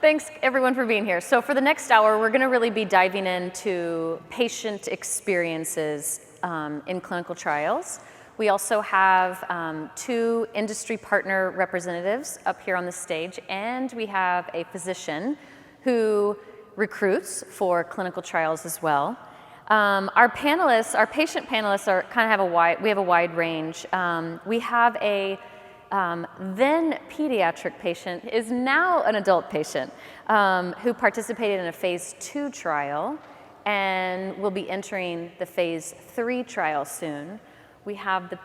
Thanks everyone for being here. So for the next hour, we're gonna really be diving into patient experiences in clinical trials. We also have 2 industry partner representatives up here on the stage, and we have a physician who recruits for clinical trials as well. Our panelists, our patient panelists are kind of we have a wide range. We have a then pediatric patient, is now an adult patient, who participated in a phase 2 trial and will be entering the phase 3 trial soon. We have the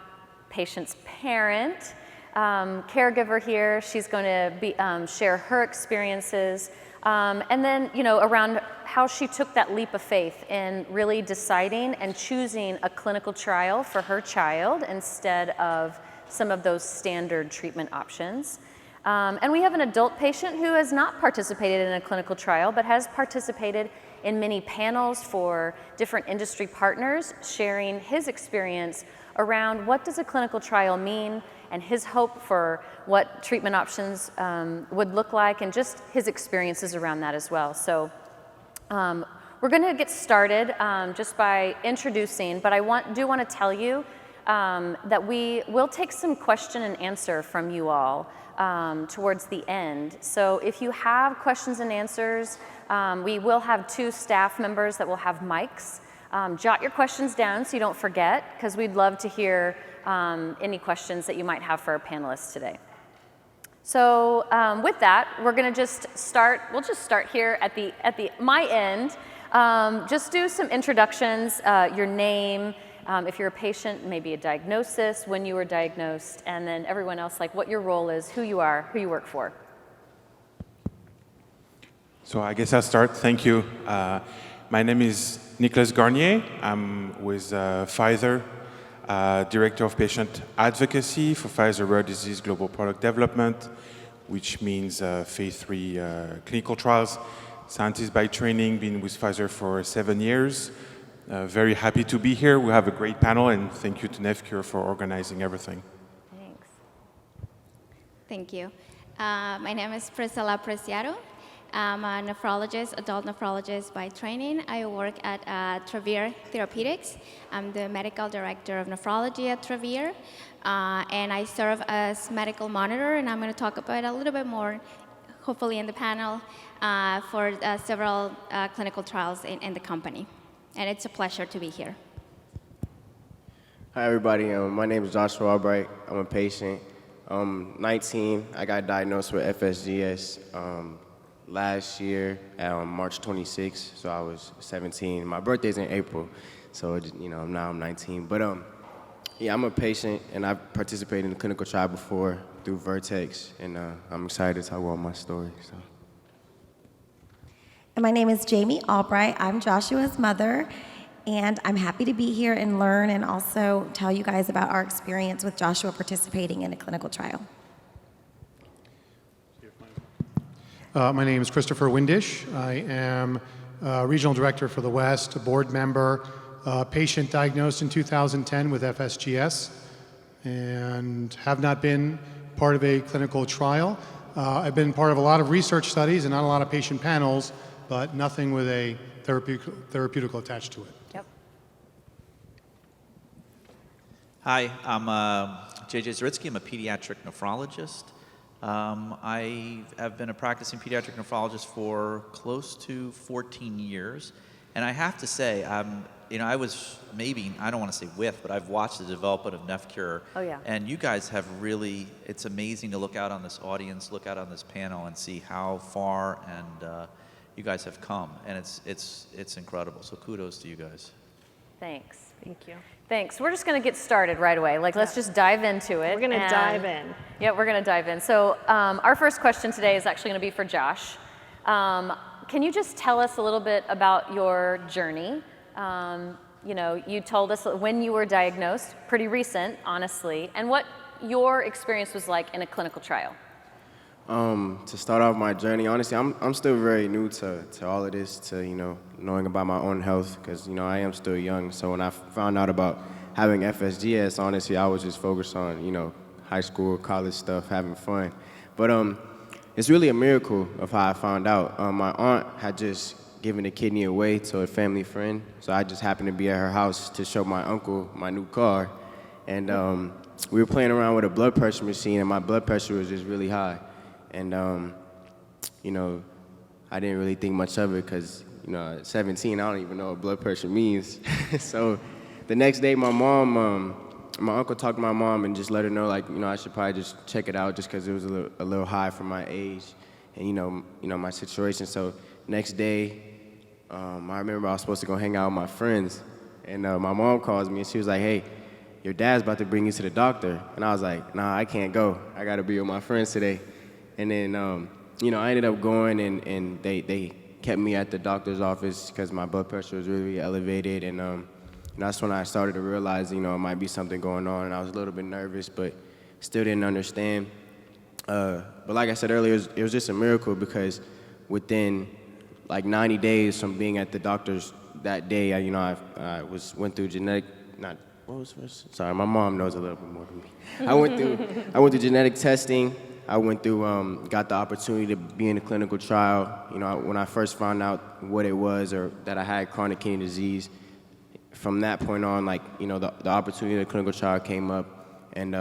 patient's parent, caregiver here. She's going to be, share her experiences, and then, around how she took that leap of faith in really deciding and choosing a clinical trial for her child instead of some of those standard treatment options. And we have an adult patient who has not participated in a clinical trial, but has participated in many panels for different industry partners, sharing his experience around what does a clinical trial mean and his hope for what treatment options would look like, and just his experiences around that as well. So we're gonna get started just by introducing, but I do want to tell you that we will take some question and answer from you all towards the end. So if you have questions and answers, we will have 2 staff members that will have mics. Jot your questions down so you don't forget, because we'd love to hear any questions that you might have for our panelists today. So with that, we're going to just start. We'll just start here at my end. Just do some introductions, your name, if you're a patient, maybe a diagnosis, when you were diagnosed, and then everyone else, like what your role is, who you are, who you work for. So I guess I'll start. Thank you. My name is Nicolas Garnier. I'm with Pfizer, Director of Patient Advocacy for Pfizer Rare Disease Global Product Development, which means phase 3 clinical trials. Scientist by training, been with Pfizer for 7 years. Very happy to be here. We have a great panel, and thank you to NephCure for organizing everything. Thanks. Thank you. My name is Priscilla Preciado. I'm a nephrologist, adult nephrologist by training. I work at Travere Therapeutics. I'm the medical director of nephrology at Travere, and I serve as medical monitor, and I'm going to talk about a little bit more, hopefully in the panel, for several clinical trials in the company. And it's a pleasure to be here. Hi, everybody. My name is Joshua Albright. I'm a patient. 19. I got diagnosed with FSGS last year, March 26th, so I was 17. My birthday's in April, so now I'm 19. But yeah, I'm a patient, and I've participated in a clinical trial before through Vertex, and I'm excited to talk about my story. So. And my name is Jamie Albright. I'm Joshua's mother, and I'm happy to be here and learn and also tell you guys about our experience with Joshua participating in a clinical trial. My name is Christopher Windish. I am Regional Director for the West, a board member, patient diagnosed in 2010 with FSGS, and have not been part of a clinical trial. I've been part of a lot of research studies and not a lot of patient panels, but nothing with a therapeutical attached to it. Yep. Hi, I'm JJ Zaritsky. I'm a pediatric nephrologist. I have been a practicing pediatric nephrologist for close to 14 years. And I have to say, I was maybe, I don't want to say but I've watched the development of NephCure. Oh, yeah. And you guys have really, it's amazing to look out on this audience, look out on this panel, and see how far and you guys have come. And it's incredible. So kudos to you guys. Thanks. Thank you. Thanks. We're just going to get started right away. Let's just dive into it. We're going to dive in. Yeah, we're going to dive in. So our first question today is actually going to be for Josh. Can you just tell us a little bit about your journey? You told us when you were diagnosed, pretty recent, honestly, and what your experience was like in a clinical trial. To start off my journey, honestly, I'm still very new to all of this, to knowing about my own health, because I am still young. So when I found out about having FSGS, honestly, I was just focused on high school, college stuff, having fun. But it's really a miracle of how I found out. My aunt had just given a kidney away to a family friend, so I just happened to be at her house to show my uncle my new car. And we were playing around with a blood pressure machine, and my blood pressure was just really high. And, you know, I didn't really think much of it because, you know, at 17, I don't even know what blood pressure means. So the next day, my uncle talked to my mom and just let her know, like, you know, I should probably just check it out just because it was a little high for my age and, you know, my situation. So next day, I remember I was supposed to go hang out with my friends, and my mom calls me and she was like, hey, your dad's about to bring you to the doctor. And I was like, nah, I can't go. I got to be with my friends today. And then, you know, I ended up going, and they kept me at the doctor's office because my blood pressure was really elevated. And that's when I started to realize, you know, it might be something going on. And I was a little bit nervous, but still didn't understand. But like I said earlier, it was just a miracle because within like 90 days from being at the doctor's that day, I went through genetic, what was first? Sorry, my mom knows a little bit more than me. I went through genetic testing. I went through, got the opportunity to be in a clinical trial. You know, when I first found out what it was or that I had chronic kidney disease, from that point on, like, you know, the opportunity of the clinical trial came up. And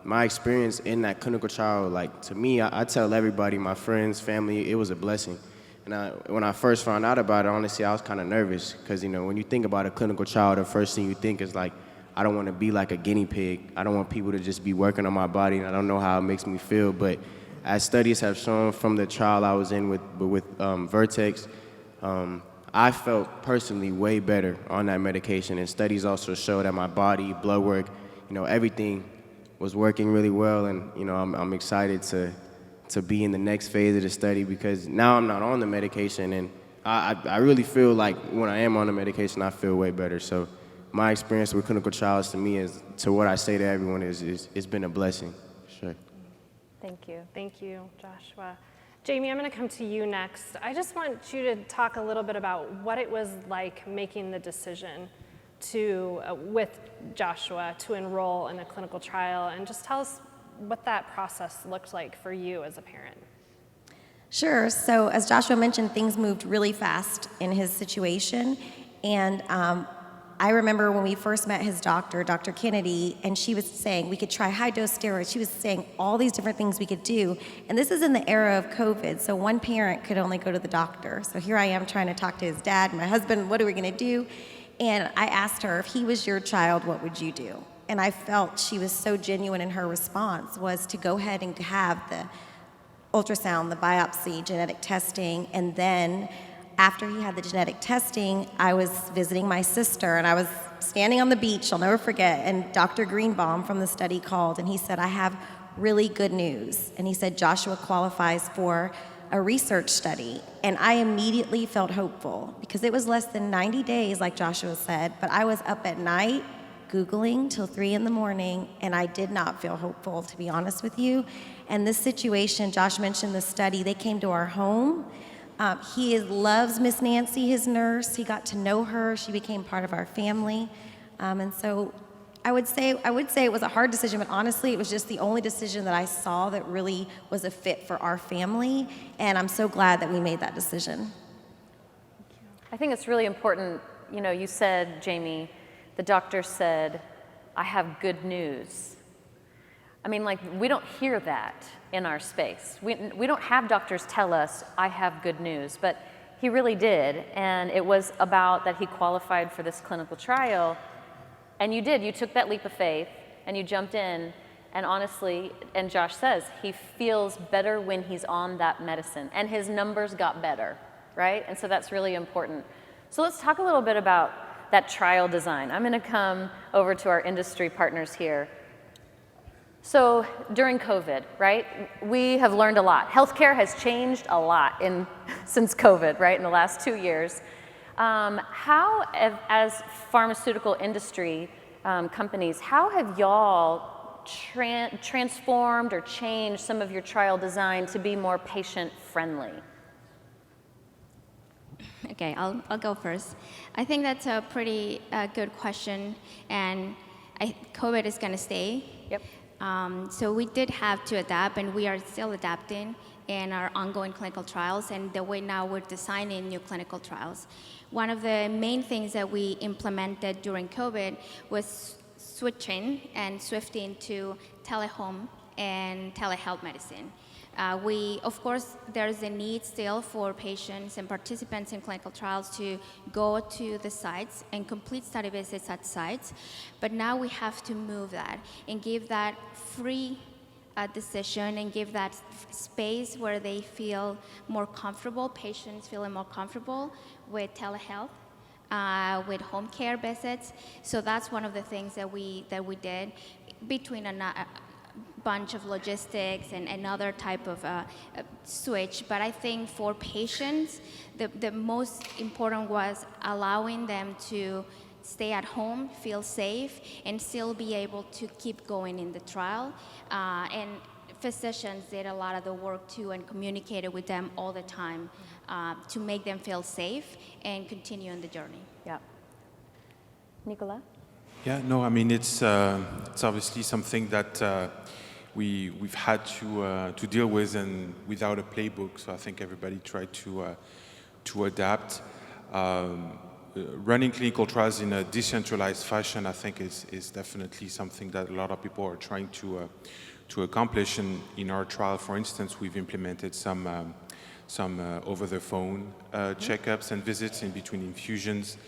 my experience in that clinical trial, like, to me, I tell everybody, my friends, family, it was a blessing. And when I first found out about it, honestly, I was kind of nervous because, you know, when you think about a clinical trial, the first thing you think is like, I don't want to be like a guinea pig. I don't want people to just be working on my body, and I don't know how it makes me feel. But as studies have shown from the trial I was in with Vertex, I felt personally way better on that medication. And studies also show that my body, blood work, you know, everything was working really well. And, you know, I'm excited to be in the next phase of the study because now I'm not on the medication. And I really feel like when I am on the medication, I feel way better. So my experience with clinical trials to me is, to what I say to everyone, is it's been a blessing. Sure. Thank you. Thank you, Joshua. Jamie, I'm going to come to you next. I just want you to talk a little bit about what it was like making the decision to, with Joshua, to enroll in a clinical trial, and just tell us what that process looked like for you as a parent. Sure. So as Joshua mentioned, things moved really fast in his situation. And I remember when we first met his doctor, Dr. Kennedy, and she was saying we could try high-dose steroids. She was saying all these different things we could do. And this is in the era of COVID, so one parent could only go to the doctor. So here I am trying to talk to his dad, my husband, what are we going to do? And I asked her, if he was your child, what would you do? And I felt she was so genuine in her response, was to go ahead and have the ultrasound, the biopsy, genetic testing, and then after he had the genetic testing, I was visiting my sister, and I was standing on the beach, I'll never forget, and Dr. Greenbaum from the study called, and he said, I have really good news. And he said, Joshua qualifies for a research study. And I immediately felt hopeful, because it was less than 90 days, like Joshua said, but I was up at night Googling till 3 in the morning, and I did not feel hopeful, to be honest with you. And this situation, Josh mentioned the study, they came to our home. He loves Miss Nancy, his nurse. He got to know her. She became part of our family. And so I would say it was a hard decision, but honestly, it was just the only decision that I saw that really was a fit for our family. And I'm so glad that we made that decision. I think it's really important, you know, you said, Jamie, the doctor said, I have good news. I mean, like, we don't hear that in our space. We don't have doctors tell us, I have good news, but he really did. And it was about that he qualified for this clinical trial. And you did, you took that leap of faith and you jumped in. And honestly, and Josh says, he feels better when he's on that medicine, and his numbers got better, right? And so that's really important. So let's talk a little bit about that trial design. I'm gonna come over to our industry partners here. So during COVID, right, we have learned a lot. Healthcare has changed a lot since COVID, right, in the last 2 years. How, as pharmaceutical industry companies, how have y'all transformed or changed some of your trial design to be more patient-friendly? Okay, I'll go first. I think that's a pretty good question, and COVID is going to stay. Yep. So we did have to adapt, and we are still adapting. and our ongoing clinical trials and the way now we're designing new clinical trials. One of the main things that we implemented during COVID was switching to telehome and telehealth medicine. Of course, there's a need still for patients and participants in clinical trials to go to the sites and complete study visits at sites, but now we have to move that and give that free decision and give that space where they feel more comfortable, patients feeling more comfortable with telehealth, with home care visits. So that's one of the things that we did between a bunch of logistics and other type of switch. But I think for patients, the most important was allowing them to stay at home, feel safe, and still be able to keep going in the trial. And physicians did a lot of the work too and communicated with them all the time to make them feel safe and continue on the journey. Yeah. Nicola? Yeah, no, I mean, it's obviously something that we've had to deal with, and without a playbook, so I think everybody tried to adapt. Running clinical trials in a decentralized fashion, I think, is definitely something that a lot of people are trying to accomplish. And in our trial, for instance, we've implemented some over-the-phone checkups and visits in between infusions.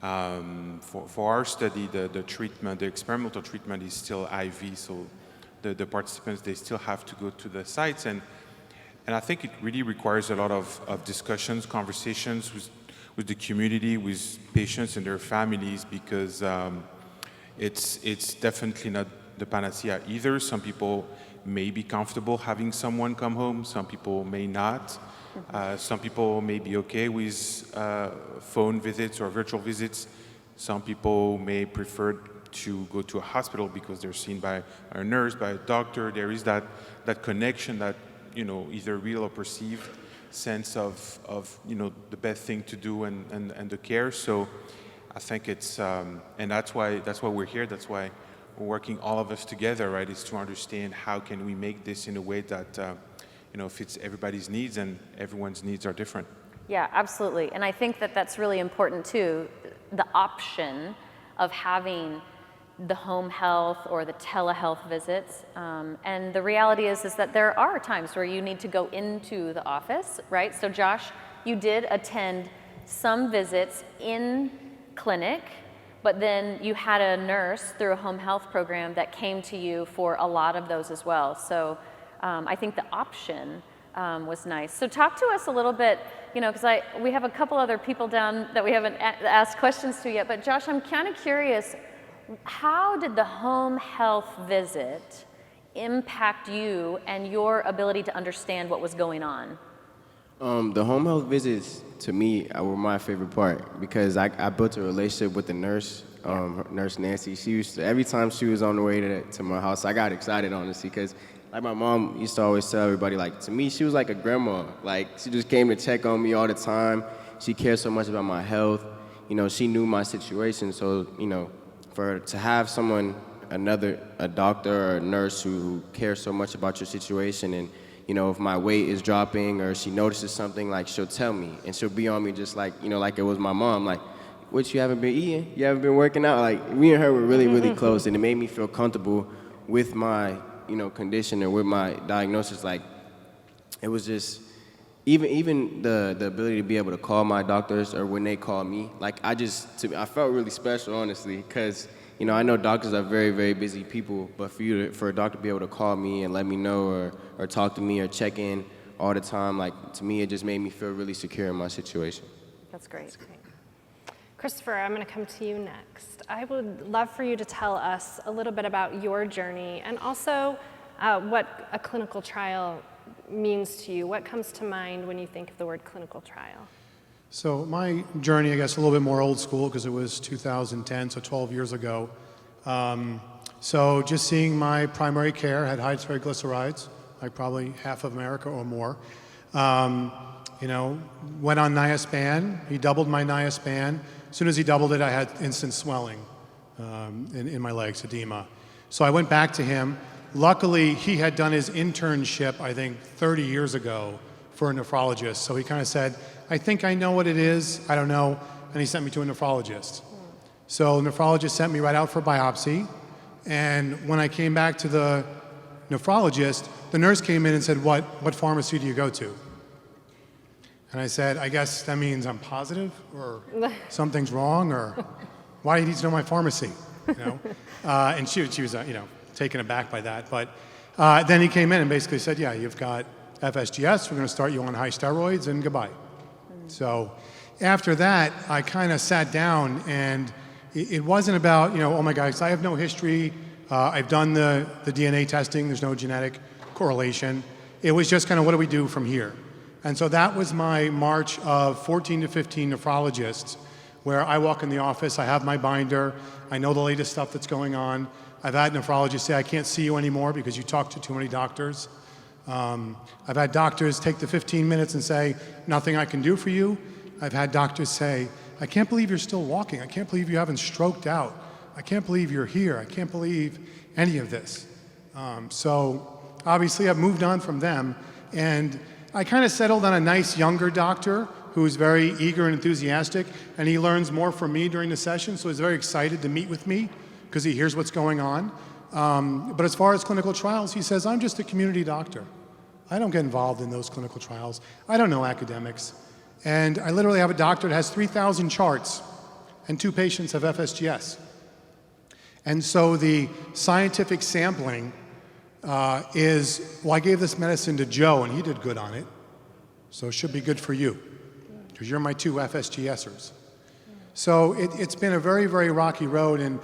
For our study, the experimental treatment is still IV, so the participants, they still have to go to the sites. And I think it really requires a lot of discussions, conversations with the community, with patients and their families, because it's definitely not the panacea either. Some people may be comfortable having someone come home, some people may not. Some people may be okay with phone visits or virtual visits. Some people may prefer to go to a hospital because they're seen by a nurse, by a doctor. There is that connection, that, either real or perceived sense of the best thing to do and the care. So I think it's and that's why we're here. That's why we're working, all of us together, right? Is to understand how can we make this in a way that fits everybody's needs, and everyone's needs are different. Yeah, absolutely. And I think that that's really important too, the option of having the home health or the telehealth visits. And the reality is that there are times where you need to go into the office, right? So Josh, you did attend some visits in clinic, but then you had a nurse through a home health program that came to you for a lot of those as well. So I think the option was nice. So talk to us a little bit, because we have a couple other people down that we haven't asked questions to yet, but Josh, I'm kind of curious, how did the home health visit impact you and your ability to understand what was going on? The home health visits, to me, were my favorite part, because I built a relationship with the nurse, Nurse Nancy. She used to, every time she was on the way to my house, I got excited, honestly, because like my mom used to always tell everybody, like, to me, she was like a grandma. Like, she just came to check on me all the time. She cared so much about my health. She knew my situation. So, to have someone, a doctor or a nurse who cares so much about your situation, and, if my weight is dropping or she notices something, like, she'll tell me, and she'll be on me just like, like it was my mom. Like, what, you haven't been eating? You haven't been working out? Like, me and her were really, really close, and it made me feel comfortable with my condition and with my diagnosis. Like, it was just, even the ability to be able to call my doctors, or when they call me, like, I felt really special, honestly, because, I know doctors are very, very busy people, but for a doctor to be able to call me and let me know, or talk to me or check in all the time, like, to me, it just made me feel really secure in my situation. That's great. That's great. Christopher, I'm going to come to you next. I would love for you to tell us a little bit about your journey, and also what a clinical trial means to you. What comes to mind when you think of the word clinical trial? So my journey, I guess, a little bit more old school, because it was 2010, so 12 years ago. So just seeing my primary care had high triglycerides, like probably half of America or more. Went on Niaspan. He doubled my Niaspan. As soon as he doubled it, I had instant swelling in my legs, edema. So I went back to him, luckily, he had done his internship, I think, 30 years ago for a nephrologist. So he kind of said, I think I know what it is. I don't know. And he sent me to a nephrologist. So the nephrologist sent me right out for biopsy. And when I came back to the nephrologist, the nurse came in and said, what pharmacy do you go to? And I said, I guess that means I'm positive, or something's wrong, or why do you need to know my pharmacy? You know? And she was, taken aback by that. But then he came in and basically said, yeah, you've got FSGS, we're going to start you on high steroids, and goodbye. So after that, I kind of sat down, and it wasn't about, oh my God, I have no history. I've done the DNA testing. There's no genetic correlation. It was just kind of, what do we do from here? And so that was my march of 14 to 15 nephrologists, where I walk in the office, I have my binder, I know the latest stuff that's going on. I've had nephrologists say, I can't see you anymore because you talk to too many doctors. I've had doctors take the 15 minutes and say, nothing I can do for you. I've had doctors say, I can't believe you're still walking. I can't believe you haven't stroked out. I can't believe you're here. I can't believe any of this. So obviously I've moved on from them, and I kind of settled on a nice younger doctor who's very eager and enthusiastic, and he learns more from me during the session, so he's very excited to meet with me because he hears what's going on. But as far as clinical trials, he says, I'm just a community doctor. I don't get involved in those clinical trials. I don't know academics. And I literally have a doctor that has 3,000 charts, and 2 patients have FSGS. And so the scientific sampling is, well, I gave this medicine to Joe, and he did good on it, so it should be good for you, because you're my 2 FSGSers. So it's been a very, very rocky road, and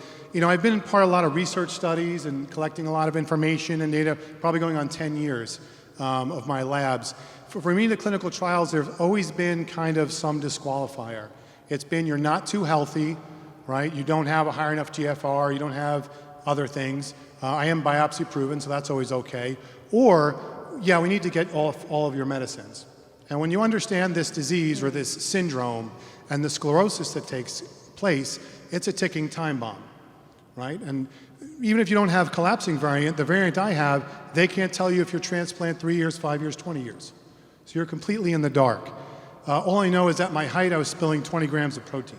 I've been part of a lot of research studies and collecting a lot of information and data, probably going on 10 years of my labs. For me, the clinical trials, there's always been kind of some disqualifier. It's been, you're not too healthy, right? You don't have a high enough GFR, you don't have other things. I am biopsy proven, so that's always okay. Or, yeah, we need to get all of your medicines. And when you understand this disease or this syndrome and the sclerosis that takes place, it's a ticking time bomb, right? And even if you don't have collapsing variant, the variant I have, they can't tell you if you're transplant 3 years, 5 years, 20 years. So you're completely in the dark. All I know is at my height, I was spilling 20 grams of protein.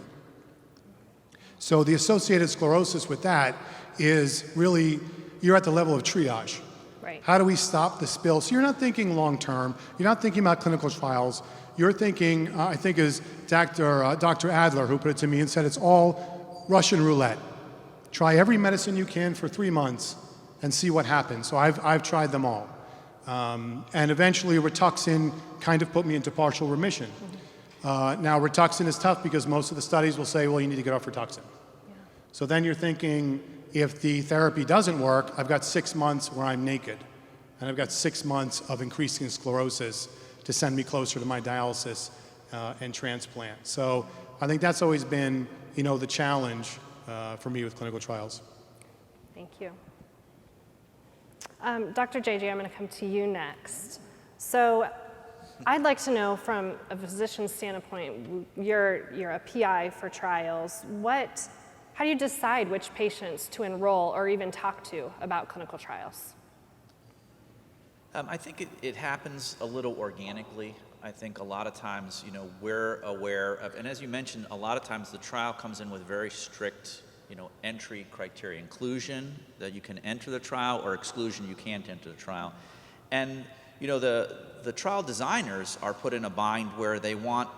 So the associated sclerosis with that is really, you're at the level of triage. Right. How do we stop the spill? So you're not thinking long-term. You're not thinking about clinical trials. You're thinking, I think it was Dr. Adler who put it to me and said, it's all Russian roulette. Try every medicine you can for 3 months and see what happens. So I've tried them all. And eventually Rituxan kind of put me into partial remission. Now Rituxan is tough because most of the studies will say, well, you need to get off Rituxan. Yeah. So then you're thinking, if the therapy doesn't work, I've got 6 months where I'm naked. And I've got 6 months of increasing sclerosis to send me closer to my dialysis and transplant. So I think that's always been, the challenge for me with clinical trials. Thank you. Dr. JJ, I'm going to come to you next. So I'd like to know, from a physician's standpoint, you're a PI for trials. How do you decide which patients to enroll or even talk to about clinical trials? I think it happens a little organically. I think a lot of times, we're aware of, and as you mentioned, a lot of times the trial comes in with very strict, entry criteria, inclusion, that you can enter the trial, or exclusion, you can't enter the trial. And, the trial designers are put in a bind where they want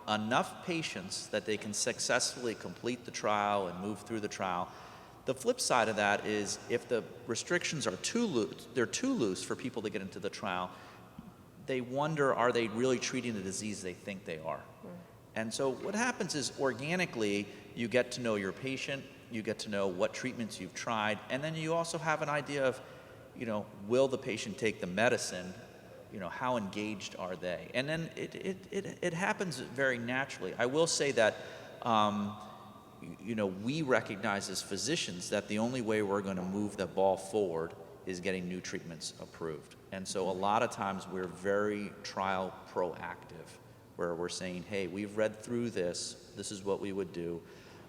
enough patients that they can successfully complete the trial and move through the trial. The flip side of that is, if the restrictions are too loose for people to get into the trial, they wonder, are they really treating the disease they think they are? And so what happens is, organically, you get to know your patient, you get to know what treatments you've tried, and then you also have an idea of, will the patient take the medicine? How engaged are they? And then it happens very naturally. I will say that, we recognize as physicians that the only way we're going to move the ball forward is getting new treatments approved. And so a lot of times we're very trial proactive, where we're saying, hey, we've read through this is what we would do.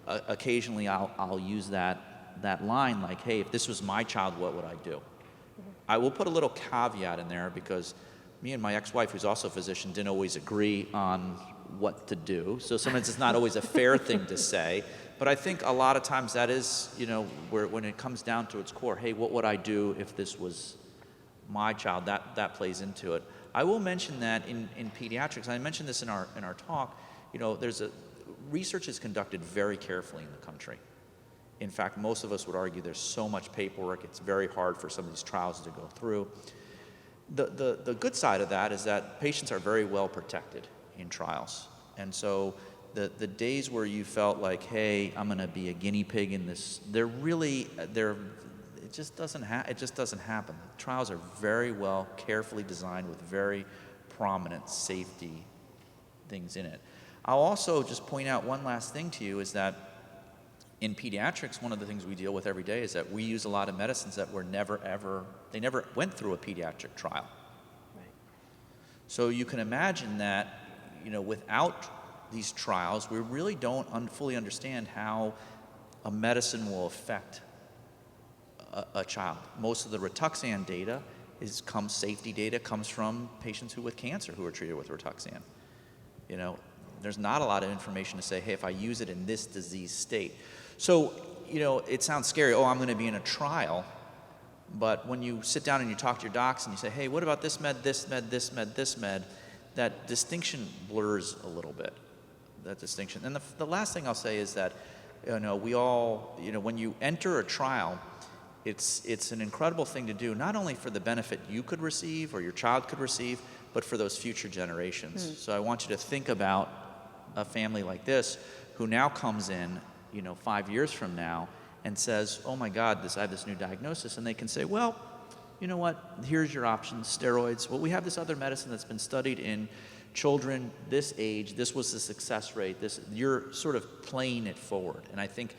Occasionally I'll use that line, like, hey, if this was my child, what would I do? I will put a little caveat in there because me and my ex-wife, who's also a physician, didn't always agree on what to do. So sometimes it's not always a fair thing to say. But I think a lot of times that is, where when it comes down to its core, hey, what would I do if this was my child? That plays into it. I will mention that in pediatrics, and I mentioned this in our talk, research is conducted very carefully in the country. In fact, most of us would argue there's so much paperwork, it's very hard for some of these trials to go through. The good side of that is that patients are very well protected in trials. And so the days where you felt like, hey, I'm going to be a guinea pig in this, it just doesn't happen. The trials are very well, carefully designed with very prominent safety things in it. I'll also just point out one last thing to you is that in pediatrics, one of the things we deal with every day is that we use a lot of medicines that were never went through a pediatric trial. Right. So you can imagine that, without these trials, we really don't fully understand how a medicine will affect a child. Most of the Rituxan data safety data comes from patients with cancer who are treated with Rituxan. There's not a lot of information to say, hey, if I use it in this disease state. So, it sounds scary. Oh, I'm going to be in a trial. But when you sit down and you talk to your docs and you say, hey, what about this med, this med, this med, this med, that distinction blurs a little bit, that distinction. And the last thing I'll say is that, we all, when you enter a trial, it's an incredible thing to do, not only for the benefit you could receive or your child could receive, but for those future generations. So I want you to think about a family like this who now comes in, 5 years from now and says, oh my God, I have this new diagnosis. And they can say, well, you know what, here's your options, steroids. Well, we have this other medicine that's been studied in children this age. This was the success rate. You're sort of playing it forward. And I think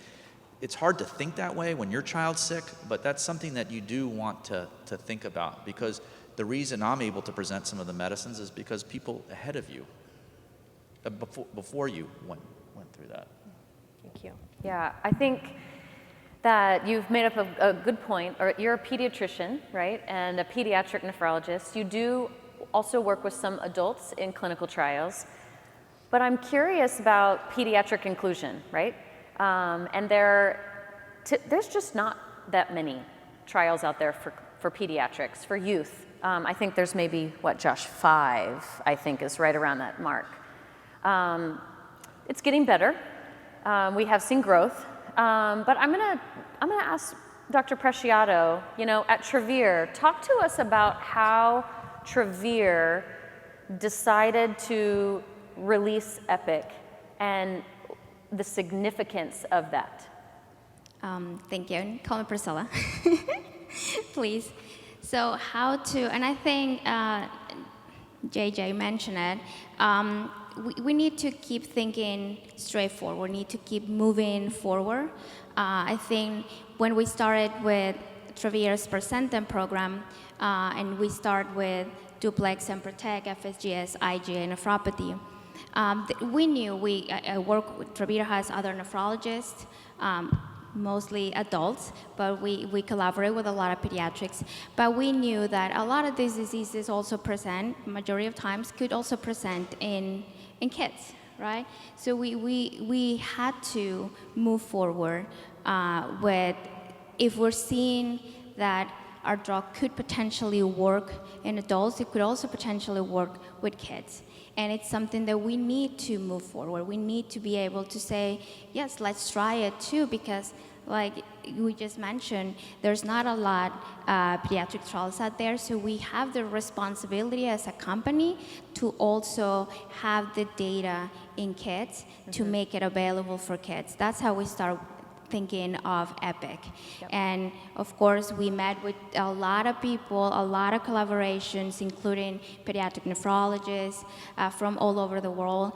it's hard to think that way when your child's sick, but that's something that you do want to think about, because the reason I'm able to present some of the medicines is because people ahead of you, before you went through that. Thank you. Yeah, I think that you've made up a good point. Or you're a pediatrician, right, and a pediatric nephrologist. You do also work with some adults in clinical trials, but I'm curious about pediatric inclusion, right? And there's just not that many trials out there for pediatrics, for youth. I think there's maybe, Josh, 5, I think is right around that mark. It's getting better. We have seen growth. But I'm gonna ask Dr. Preciado, at Travere, talk to us about how Travere decided to release EPIC and the significance of that. Thank you. Call me Priscilla, please. So and I think JJ mentioned it, we need to keep thinking straightforward. We need to keep moving forward. I think when we started with Travere's Persentem program, and we start with Duplex and Protect, FSGS, IgA nephropathy, we knew Travere has other nephrologists, mostly adults, but we collaborate with a lot of pediatrics. But we knew that a lot of these diseases also majority of times, could also present in kids, right? So we had to move forward if we're seeing that our drug could potentially work in adults, it could also potentially work with kids. And it's something that we need to move forward. We need to be able to say, yes, let's try it too, because like we just mentioned, there's not a lot pediatric trials out there, so we have the responsibility as a company to also have the data in kids to make it available for kids. That's how we start thinking of EPIC. Yep. And of course, we met with a lot of people, a lot of collaborations, including pediatric nephrologists from all over the world,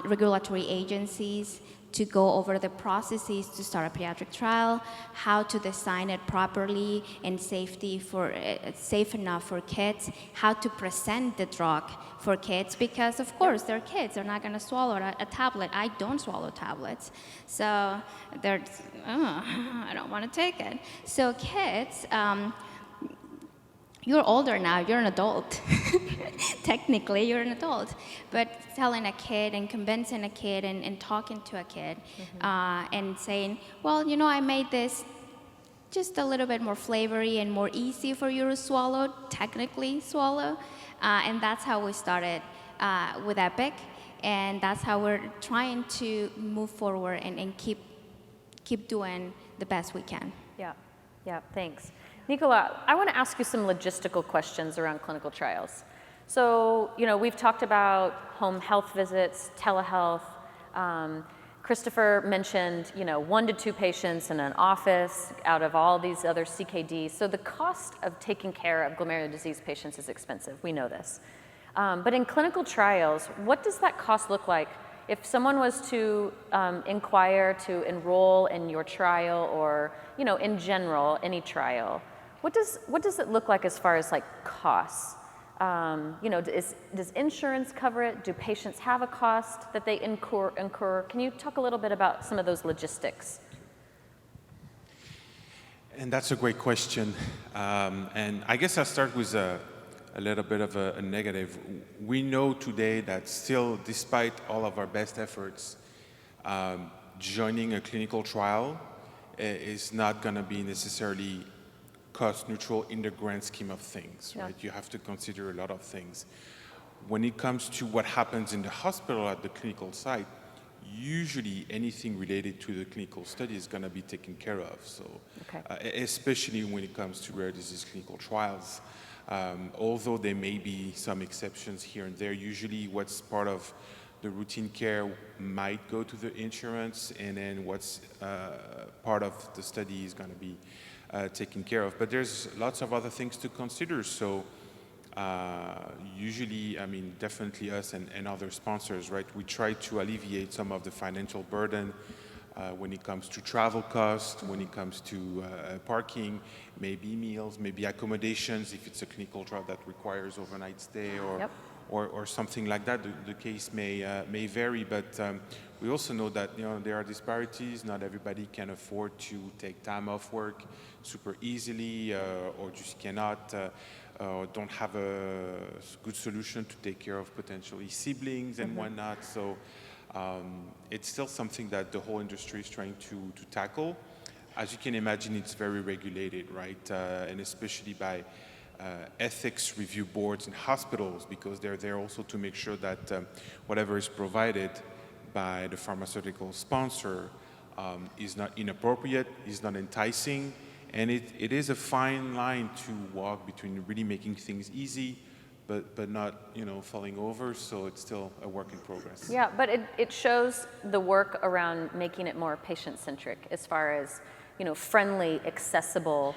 regulatory agencies, to go over the processes to start a pediatric trial, how to design it properly and safe enough for kids, how to present the drug for kids, because of course they're kids, they're not going to swallow a tablet. I don't swallow tablets, so I don't want to take it. So kids, you're older now, you're an adult. Technically, you're an adult. But telling a kid and convincing a kid and talking to a kid and saying, well, you know, I made this just a little bit more flavory and more easy for you to swallow, technically swallow. And that's how we started with Epic. And that's how we're trying to move forward and keep doing the best we can. Yeah, thanks. Nicola, I want to ask you some logistical questions around clinical trials. So, you know, we've talked about home health visits, telehealth. Christopher mentioned, you know, 1 to 2 patients in an office out of all these other CKDs. So the cost of taking care of glomerular disease patients is expensive. We know this. But in clinical trials, what does that cost look like? If someone was to inquire to enroll in your trial or, you know, in general, any trial, what does it look like as far as like costs? You know, does insurance cover it? Do patients have a cost that they incur? Can you talk a little bit about some of those logistics? And that's a great question. And I guess I'll start with a little bit of a negative. We know today that still, despite all of our best efforts, joining a clinical trial is not going to be necessarily cost neutral in the grand scheme of things, right? You have to consider a lot of things. When it comes to what happens in the hospital at the clinical site, usually anything related to the clinical study is going to be taken care of. So, especially when it comes to rare disease clinical trials, although there may be some exceptions here and there, usually what's part of the routine care might go to the insurance, and then what's part of the study is going to be taken care of. But there's lots of other things to consider. So usually, I mean, definitely us and other sponsors, right, we try to alleviate some of the financial burden when it comes to travel costs, when it comes to parking, maybe meals, maybe accommodations if it's a clinical trial that requires overnight stay or something like that. The case may vary, but we also know that, you know, there are disparities. Not everybody can afford to take time off work super easily, or just cannot, or don't have a good solution to take care of potentially siblings and whatnot. So it's still something that the whole industry is trying to tackle. As you can imagine, it's very regulated, right? And especially by ethics review boards in hospitals, because they're there also to make sure that whatever is provided by the pharmaceutical sponsor is not inappropriate, is not enticing, and it is a fine line to walk between really making things easy, but not, you know, falling over. So it's still a work in progress. Yeah, but it shows the work around making it more patient-centric as far as, you know, friendly, accessible.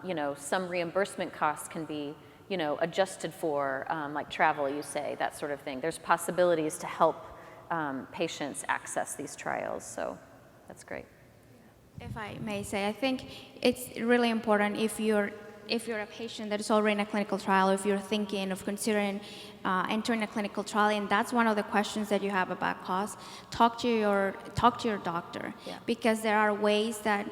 You know, some reimbursement costs can be, you know, adjusted for, like travel, you say, that sort of thing. There's possibilities to help patients access these trials, so that's great. If I may say, I think it's really important if you're a patient that is already in a clinical trial, if you're thinking of considering entering a clinical trial, and that's one of the questions that you have about cost, talk to your doctor, because there are ways that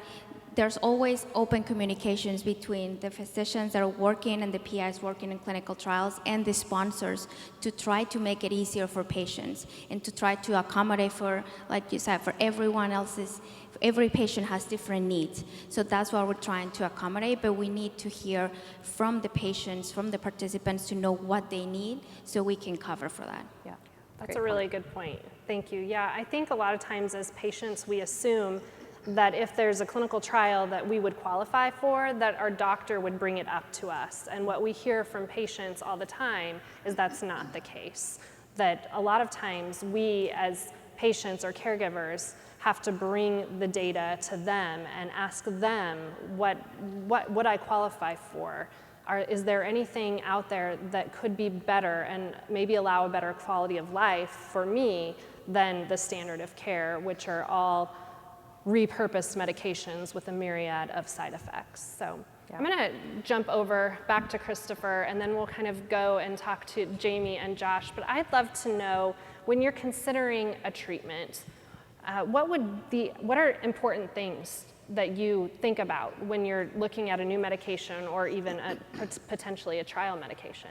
there's always open communications between the physicians that are working and the PIs working in clinical trials and the sponsors to try to make it easier for patients and to try to accommodate for, like you said, for everyone else's. Every patient has different needs. So that's what we're trying to accommodate, but we need to hear from the patients, from the participants to know what they need so we can cover for that. Yeah, That's a really good point. Thank you. Yeah, I think a lot of times as patients, we assume that if there's a clinical trial that we would qualify for, that our doctor would bring it up to us. And what we hear from patients all the time is that's not the case. That a lot of times we as patients or caregivers have to bring the data to them and ask them what would I qualify for? Is there anything out there that could be better and maybe allow a better quality of life for me than the standard of care, which are all repurposed medications with a myriad of side effects. So I'm gonna jump over back to Christopher, and then we'll kind of go and talk to Jamie and Josh. But I'd love to know, when you're considering a treatment, what are important things that you think about when you're looking at a new medication or even potentially a trial medication?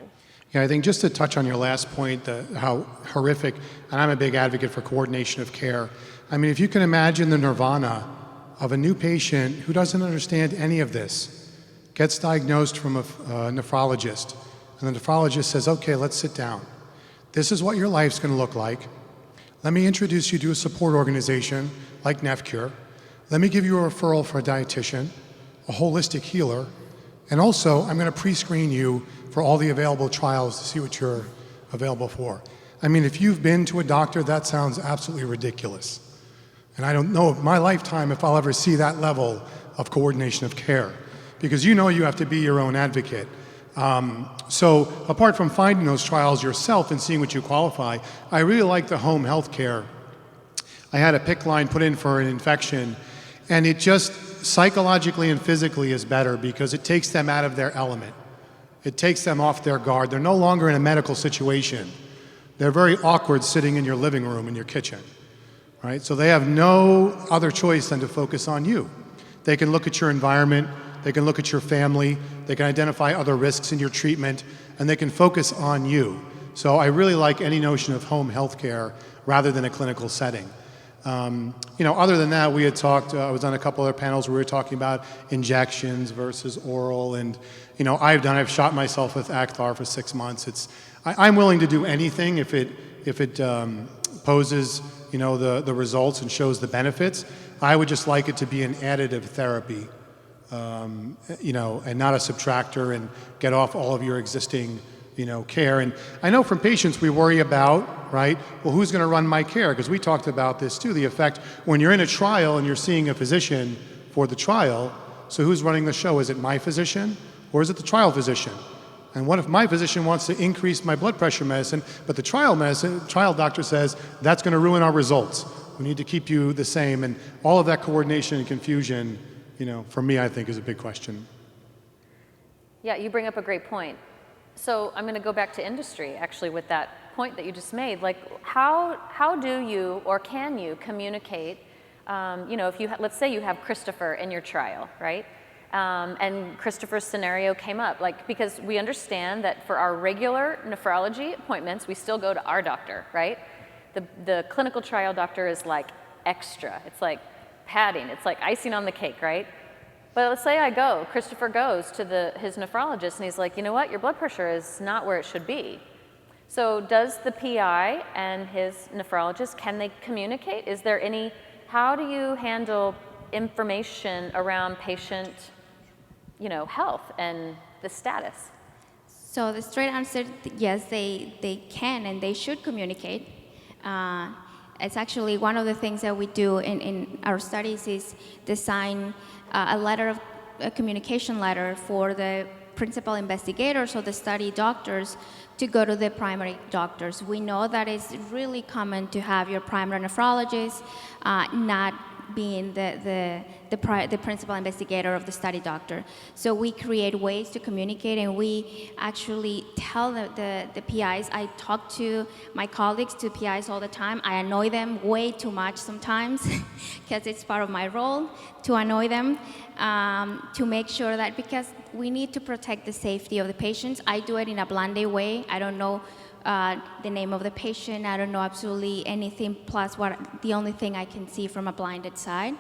Yeah, I think just to touch on your last point, how horrific, and I'm a big advocate for coordination of care. I mean, if you can imagine the nirvana of a new patient who doesn't understand any of this, gets diagnosed from a nephrologist, and the nephrologist says, okay, let's sit down. This is what your life's going to look like. Let me introduce you to a support organization like NephCure. Let me give you a referral for a dietitian, a holistic healer, and also I'm going to pre-screen you for all the available trials to see what you're available for. I mean, if you've been to a doctor, that sounds absolutely ridiculous. And I don't know in my lifetime if I'll ever see that level of coordination of care, because you know you have to be your own advocate. So apart from finding those trials yourself and seeing what you qualify, I really like the home health care. I had a PICC line put in for an infection, and it just psychologically and physically is better because it takes them out of their element. It takes them off their guard. They're no longer in a medical situation. They're very awkward sitting in your living room, in your kitchen, right? So they have no other choice than to focus on you. They can look at your environment, they can look at your family, they can identify other risks in your treatment, and they can focus on you. So I really like any notion of home health care rather than a clinical setting. Other than that, we had talked, I was on a couple other panels where we were talking about injections versus oral, and I've shot myself with Acthar for 6 months. I'm willing to do anything if it poses the results and shows the benefits. I would just like it to be an additive therapy, and not a subtractor and get off all of your existing care. And I know from patients we worry about, right, well, who's going to run my care? Because we talked about this too, the effect when you're in a trial and you're seeing a physician for the trial, so who's running the show? Is it my physician or is it the trial physician? And what if my physician wants to increase my blood pressure medicine, but the trial doctor says that's going to ruin our results. We need to keep you the same. And all of that coordination and confusion, for me, I think is a big question. Yeah, you bring up a great point. So I'm going to go back to industry, actually, with that point that you just made. Like, how do you or can you communicate? If you let's say you have Christopher in your trial, right? And Christopher's scenario came up, because we understand that for our regular nephrology appointments, we still go to our doctor, right? The clinical trial doctor is like extra. It's like padding. It's like icing on the cake, right? But let's say Christopher goes to his nephrologist and he's like, you know what, your blood pressure is not where it should be. So does the PI and his nephrologist, can they communicate? How do you handle information around patient, health and the status? So the straight answer, yes, they can and they should communicate. It's actually one of the things that we do in our studies is design a communication letter for the principal investigators or the study doctors to go to the primary doctors. We know that it's really common to have your primary nephrologist not being the principal investigator of the study doctor. So we create ways to communicate, and we actually tell the PIs. I talk to my colleagues, to PIs all the time. I annoy them way too much sometimes because it's part of my role to annoy them, to make sure that, because we need to protect the safety of the patients. I do it in a blinded way. I don't know the name of the patient. I don't know absolutely anything plus the only thing I can see from a blinded side.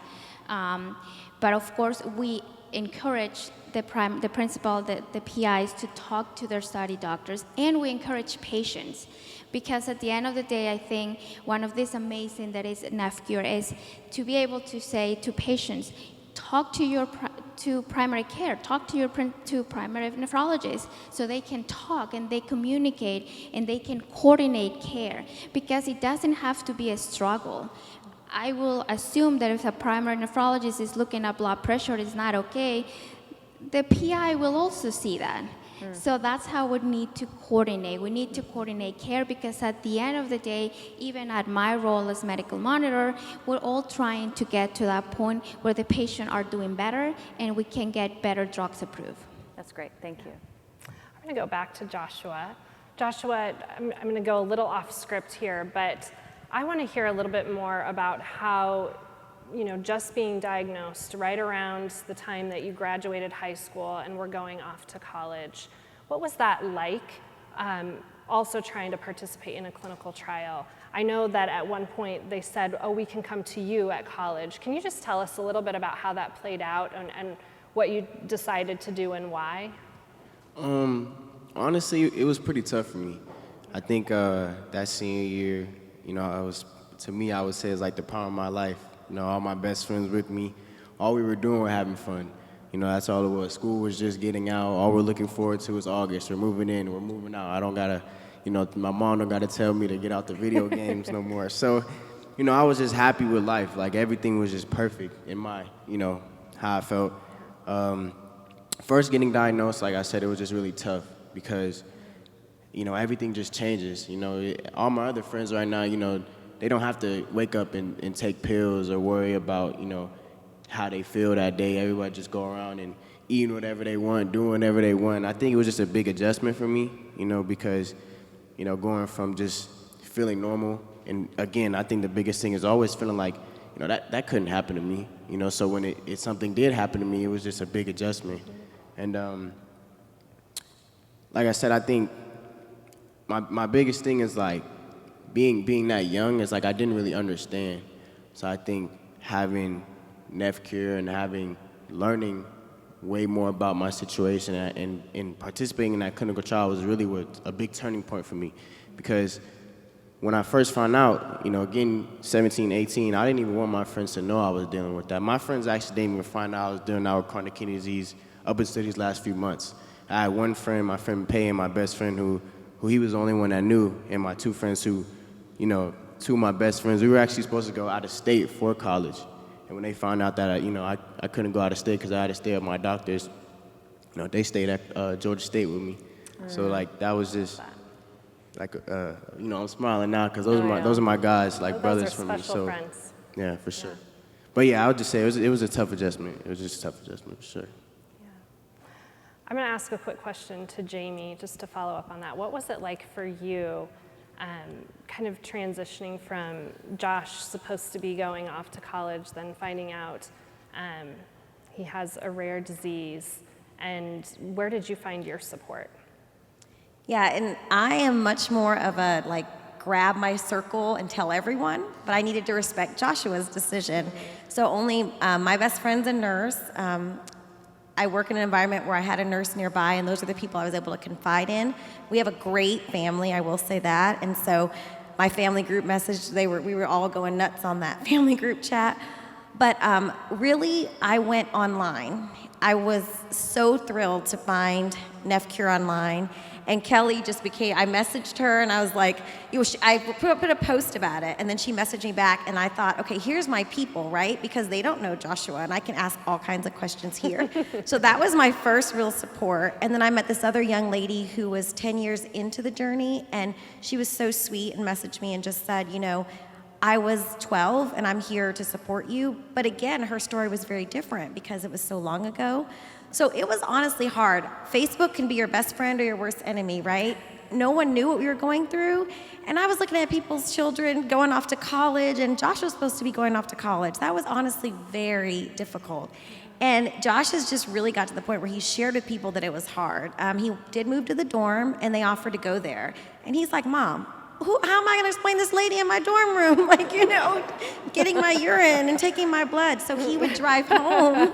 But of course, we encourage the principal, the PIs to talk to their study doctors, and we encourage patients. Because at the end of the day, I think one of this amazing that is NephCure is to be able to say to patients, talk to primary care, talk to primary nephrologists, so they can talk and they communicate and they can coordinate care, because it doesn't have to be a struggle. I will assume that if a primary nephrologist is looking at blood pressure is not okay, the PI will also see that. So that's how we need to coordinate. We need to coordinate care, because at the end of the day, even at my role as medical monitor, we're all trying to get to that point where the patient are doing better and we can get better drugs approved. That's great, thank you. I'm going to go back to Joshua. Joshua, I'm going to go a little off script here, but I want to hear a little bit more about how just being diagnosed right around the time that you graduated high school and were going off to college. What was that like, also trying to participate in a clinical trial? I know that at one point they said, oh, we can come to you at college. Can you just tell us a little bit about how that played out and what you decided to do and why? Honestly, it was pretty tough for me. I think that senior year, to me, I would say it's like the prime of my life. All my best friends with me, all we were doing was having fun. That's all it was. School was just getting out. All we're looking forward to is August. We're moving in, we're moving out. I don't gotta, my mom don't gotta tell me to get out the video games no more. So, I was just happy with life. Like everything was just perfect in my, how I felt. First getting diagnosed, like I said, it was just really tough because, everything just changes. All my other friends right now, they don't have to wake up and take pills or worry about, how they feel that day. Everybody just go around and eating whatever they want, doing whatever they want. I think it was just a big adjustment for me, because, going from just feeling normal, and again, I think the biggest thing is always feeling like, that couldn't happen to me, so when it something did happen to me, it was just a big adjustment. And like I said, I think my biggest thing is like being that young is like I didn't really understand. So I think having NephCure and learning way more about my situation and participating in that clinical trial was really a big turning point for me. Because when I first found out, again, 17, 18, I didn't even want my friends to know I was dealing with that. My friends actually didn't even find out I was dealing with chronic kidney disease up until these last few months. I had one friend, my friend Pay, and my best friend who he was the only one that knew, and my two friends who, two of my best friends, we were actually supposed to go out of state for college. And when they found out that, I couldn't go out of state because I had to stay at my doctor's, they stayed at Georgia State with me. So, like, that was just, like, I'm smiling now because those are my guys, like brothers for me. So, friends. Yeah, for sure. But yeah, I would just say it was a tough adjustment. It was just a tough adjustment, for sure. I'm going to ask a quick question to Jamie, just to follow up on that. What was it like for you, kind of transitioning from Josh supposed to be going off to college, then finding out he has a rare disease, and where did you find your support? Yeah, and I am much more of a grab my circle and tell everyone, but I needed to respect Joshua's decision. So only my best friend's a nurse. I work in an environment where I had a nurse nearby, and those are the people I was able to confide in. We have a great family, I will say that. And so my family group message, we were all going nuts on that family group chat. But really, I went online. I was so thrilled to find NephCure online. And Kelly I messaged her and I was like, I put a post about it, and then she messaged me back, and I thought, okay, here's my people, right? Because they don't know Joshua, and I can ask all kinds of questions here. So that was my first real support. And then I met this other young lady who was 10 years into the journey, and she was so sweet and messaged me and just said, I was 12 and I'm here to support you. But again, her story was very different because it was so long ago. So it was honestly hard. Facebook can be your best friend or your worst enemy, right? No one knew what we were going through. And I was looking at people's children going off to college, and Josh was supposed to be going off to college. That was honestly very difficult. And Josh has just really got to the point where he shared with people that it was hard. He did move to the dorm, and they offered to go there. And he's like, Mom, how am I going to explain this lady in my dorm room, getting my urine and taking my blood? So he would drive home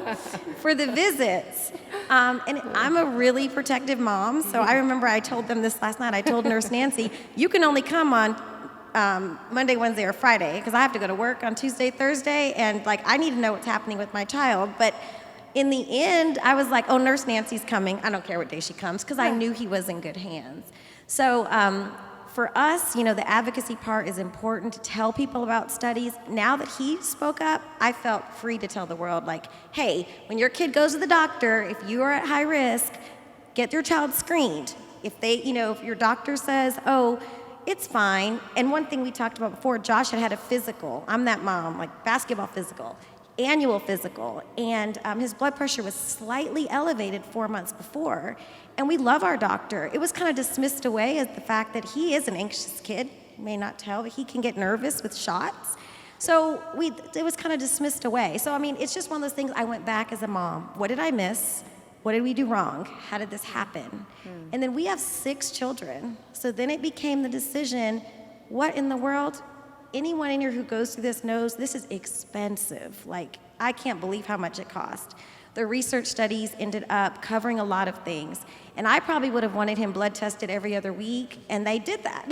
for the visits. And I'm a really protective mom, so I remember I told them this last night. I told Nurse Nancy, you can only come on Monday, Wednesday, or Friday, because I have to go to work on Tuesday, Thursday, and I need to know what's happening with my child. But in the end, I was like, oh, Nurse Nancy's coming. I don't care what day she comes, because I knew he was in good hands. So for us, the advocacy part is important to tell people about studies. Now that he spoke up, I felt free to tell the world, hey, when your kid goes to the doctor, if you are at high risk, get your child screened. If if your doctor says, oh, it's fine. And one thing we talked about before, Josh had a physical. I'm that mom, basketball physical, annual physical. And his blood pressure was slightly elevated 4 months before. And we love our doctor. It was kind of dismissed away as the fact that he is an anxious kid. You may not tell, but he can get nervous with shots. So it was kind of dismissed away. So I mean, it's just one of those things. I went back as a mom. What did I miss? What did we do wrong? How did this happen? And then we have 6 children. So then it became the decision, what in the world? Anyone in here who goes through this knows this is expensive. Like, I can't believe how much it cost. The research studies ended up covering a lot of things. And I probably would have wanted him blood tested every other week, and they did that.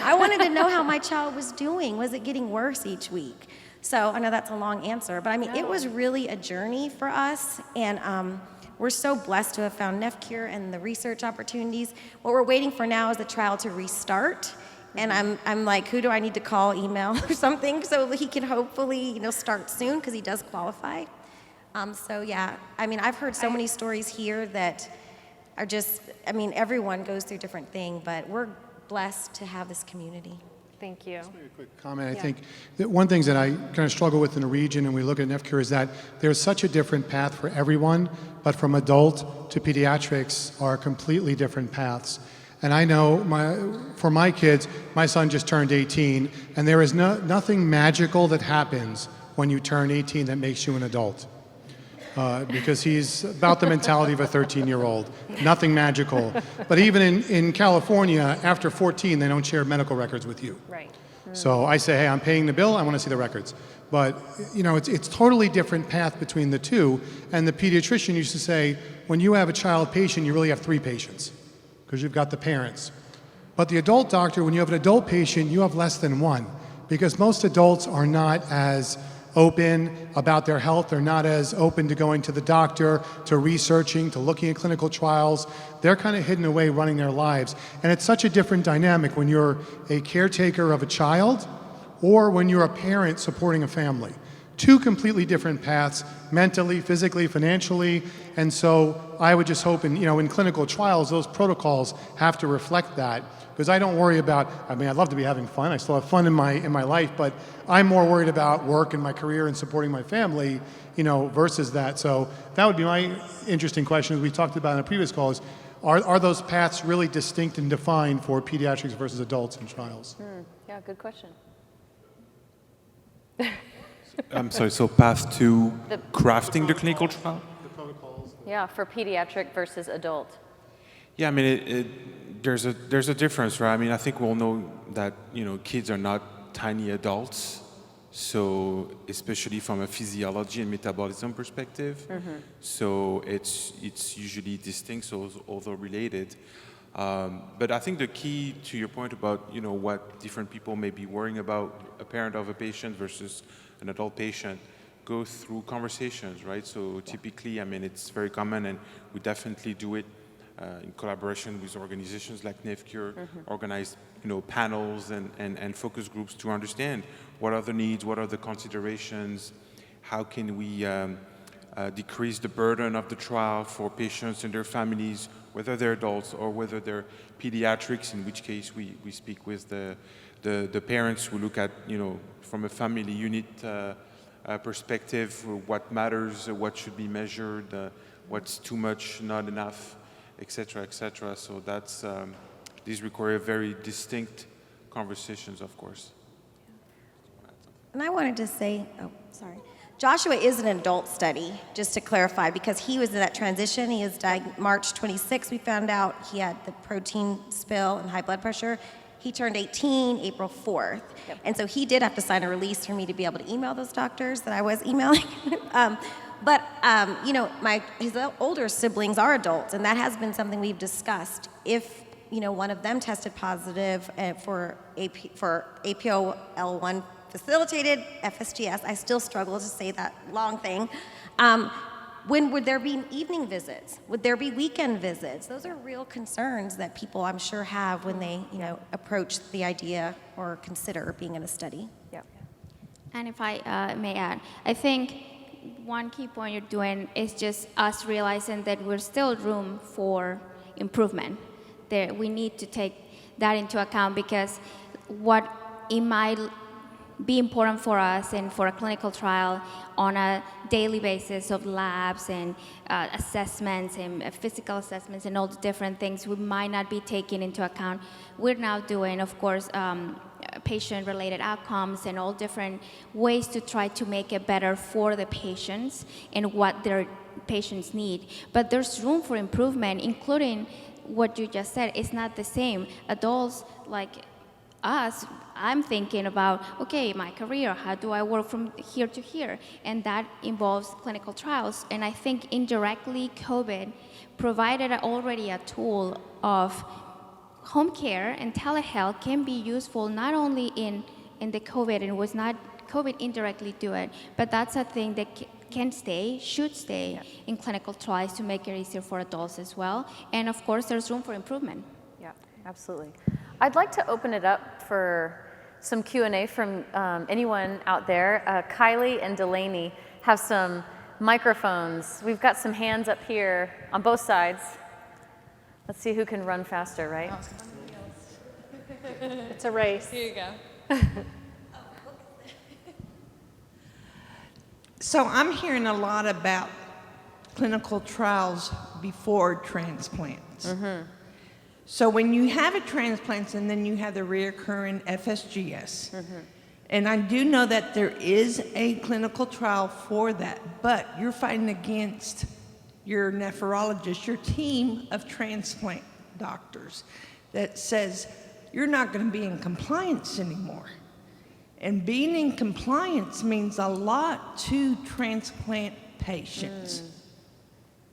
I wanted to know how my child was doing. Was it getting worse each week? So I know that's a long answer, but I mean, it was really a journey for us, and we're so blessed to have found NephCure and the research opportunities. What we're waiting for now is the trial to restart. And I'm like, who do I need to call, email, or something, so he can hopefully, start soon, because he does qualify. So yeah, I mean, I've heard so many stories here that are just, I mean, everyone goes through different things, but we're blessed to have this community. Thank you. Maybe a quick comment. I think that one thing that I kind of struggle with in the region, and we look at NephCure, is that there's such a different path for everyone, but from adult to pediatrics are completely different paths. And I know for my kids, my son just turned 18, and there is nothing magical that happens when you turn 18 that makes you an adult. Because he's about the mentality of a 13-year-old. Nothing magical. But even in California, after 14, they don't share medical records with you. Right. So I say, hey, I'm paying the bill, I want to see the records. But, it's totally different path between the two. And the pediatrician used to say, when you have a child patient, you really have 3 patients, because you've got the parents. But the adult doctor, when you have an adult patient, you have less than 1, because most adults are not as open about their health. They're not as open to going to the doctor, to researching, to looking at clinical trials. They're kind of hidden away running their lives. And it's such a different dynamic when you're a caretaker of a child or when you're a parent supporting a family. 2 completely different paths, mentally, physically, financially. And so I would just hope in clinical trials, those protocols have to reflect that. Because I don't worry about, I'd love to be having fun. I still have fun in my life, but I'm more worried about work and my career and supporting my family, versus that. So that would be my interesting question, as we talked about in the previous calls. Are those paths really distinct and defined for pediatrics versus adults in trials? Yeah, good question. I'm sorry, so path to crafting the clinical trial? Yeah, for pediatric versus adult. Yeah, I mean, there's a difference, right? I mean, I think we all know that, kids are not tiny adults, so especially from a physiology and metabolism perspective. So it's usually distinct, so although related. But I think the key to your point about, what different people may be worrying about, a parent of a patient versus an adult patient, go through conversations, right? So typically, I mean, it's very common, and we definitely do it in collaboration with organizations like NephCure, organize panels and focus groups to understand what are the needs, what are the considerations, how can we decrease the burden of the trial for patients and their families, whether they're adults or whether they're pediatrics, in which case we speak with the parents who look at, from a family unit perspective, what matters, what should be measured, what's too much, not enough, etc., etc. So that's these require very distinct conversations, of course. And I wanted to say, Joshua is an adult study, just to clarify, because he was in that transition. He was diagnosed March 26th. We found out he had the protein spill and high blood pressure. He turned 18 April 4th. Yep. And so he did have to sign a release for me to be able to email those doctors that I was emailing. But his older siblings are adults, and that has been something we've discussed. If one of them tested positive for APOL1 facilitated FSGS, I still struggle to say that long thing. When would there be evening visits? Would there be weekend visits? Those are real concerns that people, I'm sure, have when they approach the idea or consider being in a study. Yeah. And if I may add, I think one key point you're doing is just us realizing that we're still room for improvement. We need to take that into account, because what it might be important for us and for a clinical trial on a daily basis of labs and assessments and physical assessments and all the different things we might not be taking into account. We're now doing, of course, patient-related outcomes and all different ways to try to make it better for the patients and what their patients need. But there's room for improvement, including what you just said. It's not the same. Adults like us, I'm thinking about, okay, my career, how do I work from here to here? And that involves clinical trials. And I think indirectly, COVID provided already a tool of home care, and telehealth can be useful not only in the COVID, and it was not COVID indirectly do it, but that's a thing that can stay, should stay in clinical trials to make it easier for adults as well. And of course, there's room for improvement. Yeah, absolutely. I'd like to open it up for some Q&A from anyone out there. Kylie and Delaney have some microphones. We've got some hands up here on both sides. Let's see who can run faster, right? It's a race. Here you go. So I'm hearing a lot about clinical trials before transplants. Mm-hmm. So when you have a transplant and then you have the reoccurring FSGS, and I do know that there is a clinical trial for that, but you're fighting against your nephrologist, your team of transplant doctors that says you're not going to be in compliance anymore. And being in compliance means a lot to transplant patients.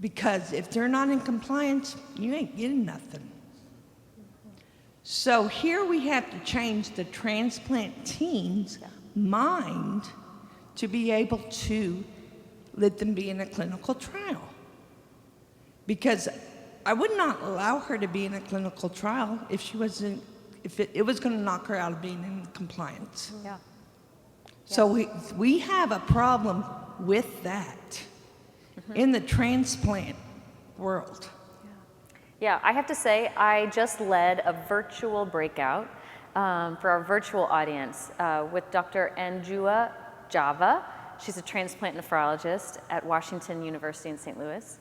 Because if they're not in compliance, you ain't getting nothing. So here we have to change the transplant team's mind to be able to let them be in a clinical trial. Because I would not allow her to be in a clinical trial if she wasn't, if it was going to knock her out of being in compliance. Yeah. So we have a problem with that in the transplant world. Yeah, I have to say, I just led a virtual breakout for our virtual audience with Dr. Anjua Java. She's a transplant nephrologist at Washington University in St. Louis.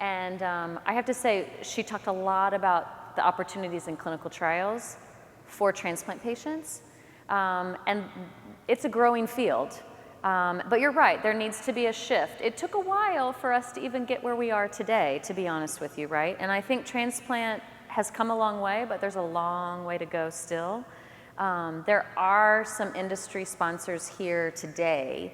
And I have to say, she talked a lot about the opportunities in clinical trials for transplant patients. And it's a growing field. But you're right, there needs to be a shift. It took a while for us to even get where we are today, to be honest with you, right? And I think transplant has come a long way, but there's a long way to go still. There are some industry sponsors here today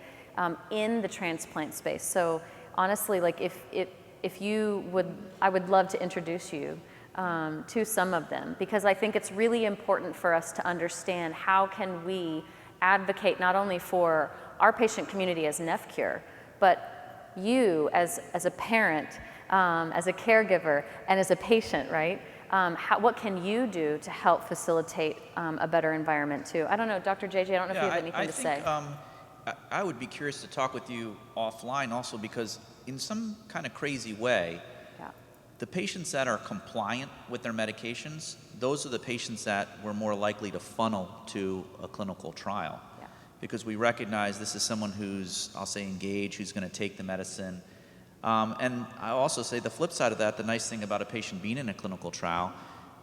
in the transplant space. So honestly, like if you would, I would love to introduce you to some of them, because I think it's really important for us to understand how can we advocate not only for our patient community as NephCure, but you as a parent, as a caregiver, and as a patient, right? What can you do to help facilitate a better environment too? I don't know, Dr. JJ, I don't know if you have anything to say. I would be curious to talk with you offline also, because in some kind of crazy way, the patients that are compliant with their medications, those are the patients that we're more likely to funnel to a clinical trial. Because we recognize this is someone who's, I'll say, engaged, who's going to take the medicine. And I also say the flip side of that, the nice thing about a patient being in a clinical trial,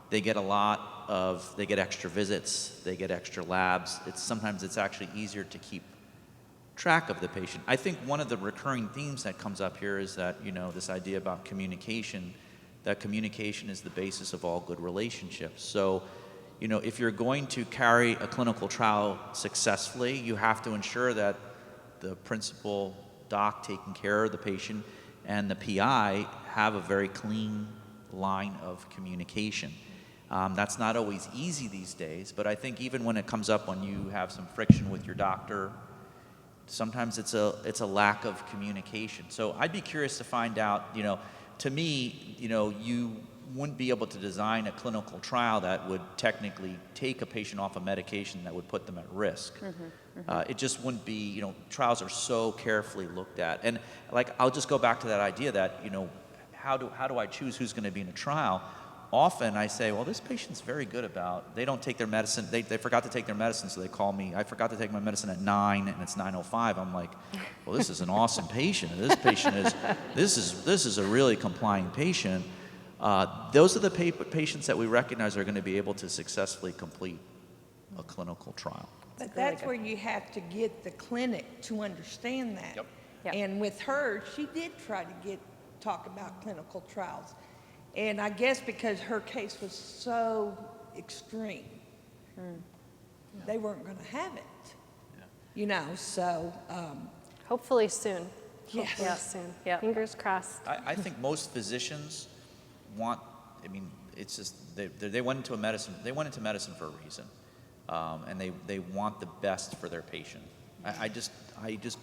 they get extra visits, they get extra labs. Sometimes it's actually easier to keep track of the patient. I think one of the recurring themes that comes up here is that, this idea about communication, that communication is the basis of all good relationships. So, if you're going to carry a clinical trial successfully, you have to ensure that the principal doc taking care of the patient and the PI have a very clean line of communication. That's not always easy these days, but I think even when it comes up when you have some friction with your doctor, sometimes it's a lack of communication. So I'd be curious to find out, to me, you wouldn't be able to design a clinical trial that would technically take a patient off a medication that would put them at risk. It just wouldn't be, trials are so carefully looked at. And I'll just go back to that idea that, how do I choose who's going to be in a trial? Often I say, well, this patient's very good about, they don't take their medicine, they forgot to take their medicine, so they call me, I forgot to take my medicine at 9 and it's 9:05. I'm like, well, this is an awesome patient. This patient this is a really compliant patient. Those are the patients that we recognize are going to be able to successfully complete a clinical trial. But that's where you have to get the clinic to understand that. Yep. Yep. And with her, she did try to talk about clinical trials. And I guess because her case was so extreme, they weren't going to have it. You know, so Hopefully soon. Yes. Hopefully Yeah. soon. Yeah. Fingers crossed. I think most physicians want, I mean, it's just, they went into medicine for a reason. And they want the best for their patient. I just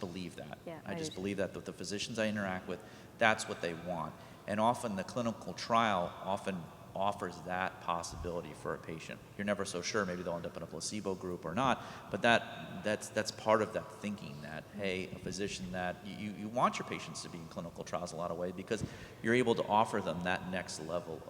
believe that. Yeah, I I just do believe that with the physicians I interact with, that's what they want. And often the clinical trial often offers that possibility for a patient. You're never so sure, maybe they'll end up in a placebo group or not, but that's part of that thinking that, hey, a physician, that you want your patients to be in clinical trials a lot of ways because you're able to offer them that next level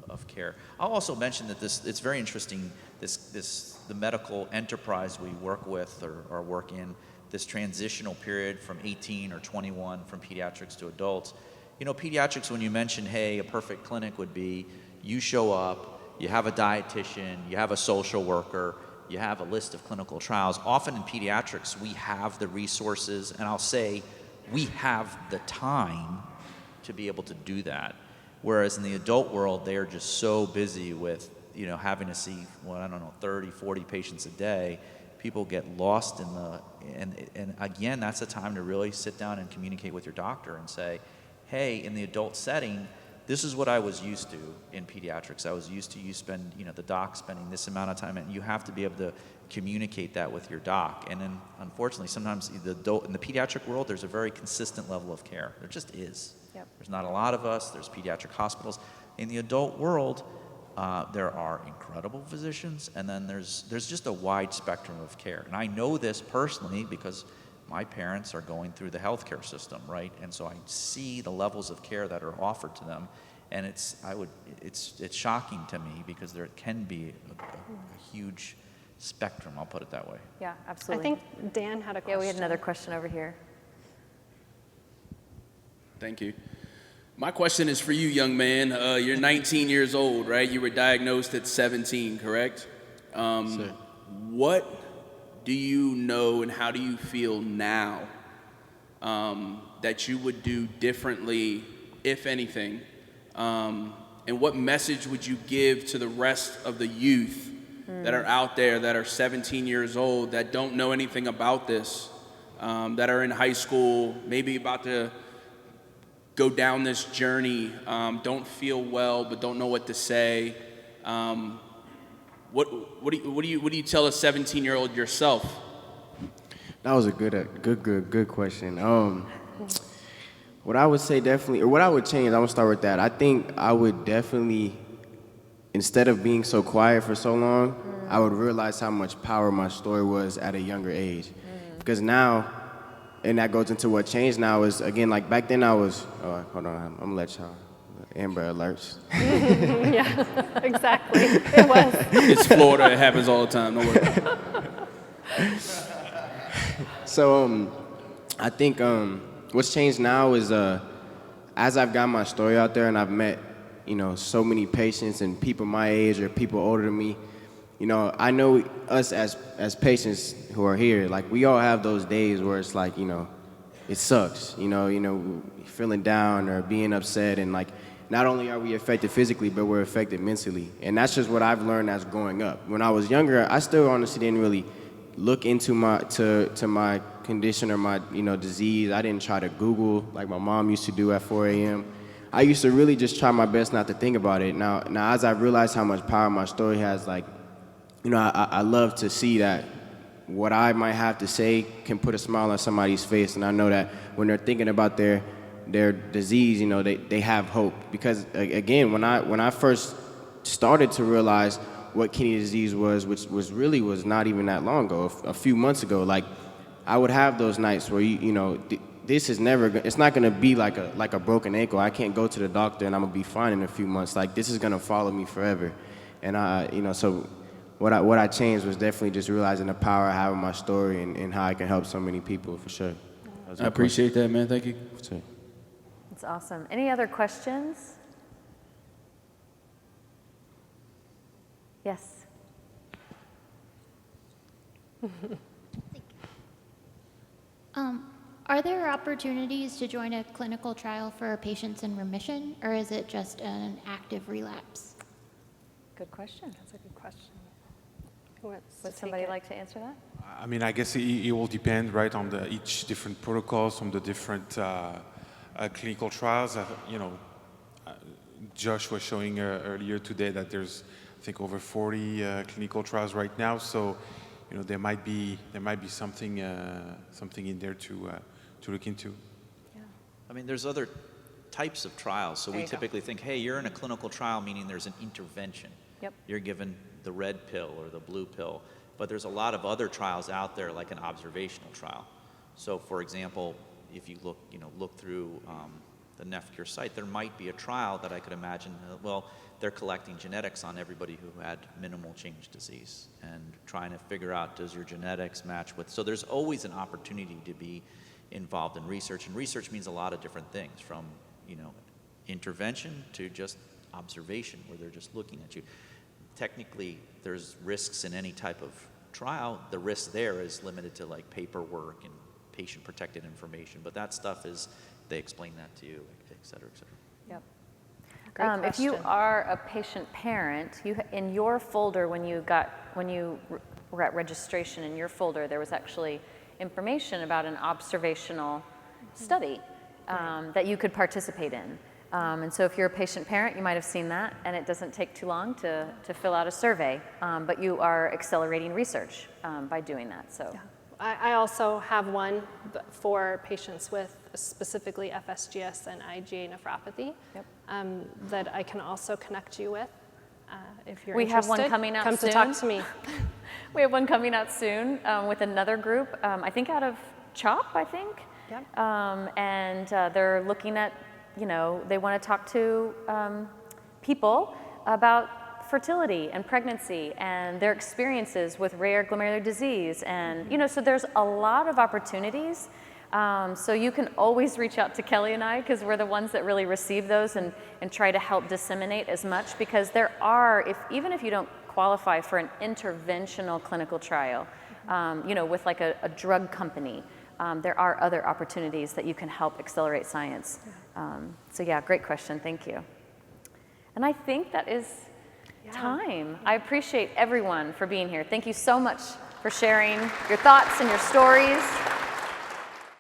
of care. I'll also mention that it's very interesting, the medical enterprise we work with or work in, this transitional period from 18 or 21 from pediatrics to adults. You know, pediatrics, when you mention, hey, a perfect clinic would be, you show up, you have a dietitian, you have a social worker, you have a list of clinical trials. Often in pediatrics, we have the resources, and I'll say we have the time to be able to do that. Whereas in the adult world, they are just so busy with, you know, having to see, 30, 40 patients a day. People get lost in and again, that's the time to really sit down and communicate with your doctor and say, hey, in the adult setting, this is what I was used to in pediatrics. I was used to the doc spending this amount of time, and you have to be able to communicate that with your doc. And then, unfortunately, sometimes in the pediatric world, there's a very consistent level of care. There just is. Yep. There's not a lot of us. There's pediatric hospitals. In the adult world, there are incredible physicians, and then there's just a wide spectrum of care. And I know this personally because my parents are going through the healthcare system, right? And so I see the levels of care that are offered to them, and it's shocking to me because there can be a huge spectrum. I'll put it that way. Yeah, I absolutely. think Dan had a question. Yeah, we had another question over here. Thank you. My question is for you, young man. You're 19 years old, right? You were diagnosed at 17, correct? Sir. What do you know and how do you feel now that you would do differently, if anything? And what message would you give to the rest of the youth that are out there that are 17 years old, that don't know anything about this, that are in high school, maybe about to go down this journey, don't feel well but don't know what to say? What do you tell a 17-year-old yourself? That was a good question. What I would say definitely, or what I would change, I'm gonna start with that. I think I would definitely, instead of being so quiet for so long, I would realize how much power my story was at a younger age. Because now, and that goes into what changed now is, again, like back then I was, hold on, I'm gonna let y'all, Amber Alerts. Yeah, exactly. It was. It's Florida, it happens all the time, don't worry about it. So I think what's changed now is as I've got my story out there and I've met, so many patients and people my age or people older than me, I know us as patients who are here, like we all have those days where it's like, it sucks, feeling down or being upset, and like not only are we affected physically, but we're affected mentally. And that's just what I've learned as growing up. When I was younger, I still honestly didn't really look into my condition or my disease. I didn't try to Google like my mom used to do at 4 a.m. I used to really just try my best not to think about it. Now as I realized how much power my story has, like, I love to see that what I might have to say can put a smile on somebody's face, and I know that when they're thinking about their disease, they have hope. Because again, when I first started to realize what kidney disease was, which was not even that long ago, a few months ago, like I would have those nights where this is it's not gonna be like a broken ankle. I can't go to the doctor and I'm gonna be fine in a few months. Like this is gonna follow me forever. And so what I changed was definitely just realizing the power I have in my story and how I can help so many people, for sure. I appreciate that, man. Thank you. Sure. That's awesome. Any other questions? Yes. Are there opportunities to join a clinical trial for patients in remission, or is it just an active relapse? Good question. That's a good question. Who wants to Would take somebody it? like to answer that? I mean, I guess it will depend, right, on each different protocols from the different clinical trials. Josh was showing earlier today that there's, I think, over 40 clinical trials right now. So, there might be something in there to look into. I mean, there's other types of trials. So There we you go. typically think, hey, you're in a clinical trial, meaning there's an intervention. Yep. You're given the red pill or the blue pill. But there's a lot of other trials out there, like an observational trial. So, for example, if you look through the NephCure site, there might be a trial that I could imagine. They're collecting genetics on everybody who had minimal change disease and trying to figure out, does your genetics match with? So there's always an opportunity to be involved in research, and research means a lot of different things, from intervention to just observation, where they're just looking at you. Technically, there's risks in any type of trial. The risk there is limited to like paperwork and patient protected information, but that stuff is, they explain that to you, et cetera, et cetera. Yep. Great If you question. are a patient parent, in your folder when you were at registration, in your folder there was actually information about an observational study that you could participate in. And so if you're a patient parent, you might have seen that, and it doesn't take too long to fill out a survey, but you are accelerating research by doing that. So. Yeah. I also have one for patients with specifically FSGS and IgA nephropathy. Yep. That I can also connect you with if you're We interested. have one coming out Come soon. to talk to me. We have one coming out soon with another group, I think out of CHOP, I think. Yep. And they're looking at, they want to talk to people about fertility and pregnancy and their experiences with rare glomerular disease. And, so there's a lot of opportunities. So you can always reach out to Kelly and I, because we're the ones that really receive those and try to help disseminate as much, because there are, even if you don't qualify for an interventional clinical trial, with like a drug company, there are other opportunities that you can help accelerate science. So yeah, great question, thank you. And I think that is time. I appreciate everyone for being here. Thank you so much for sharing your thoughts and your stories.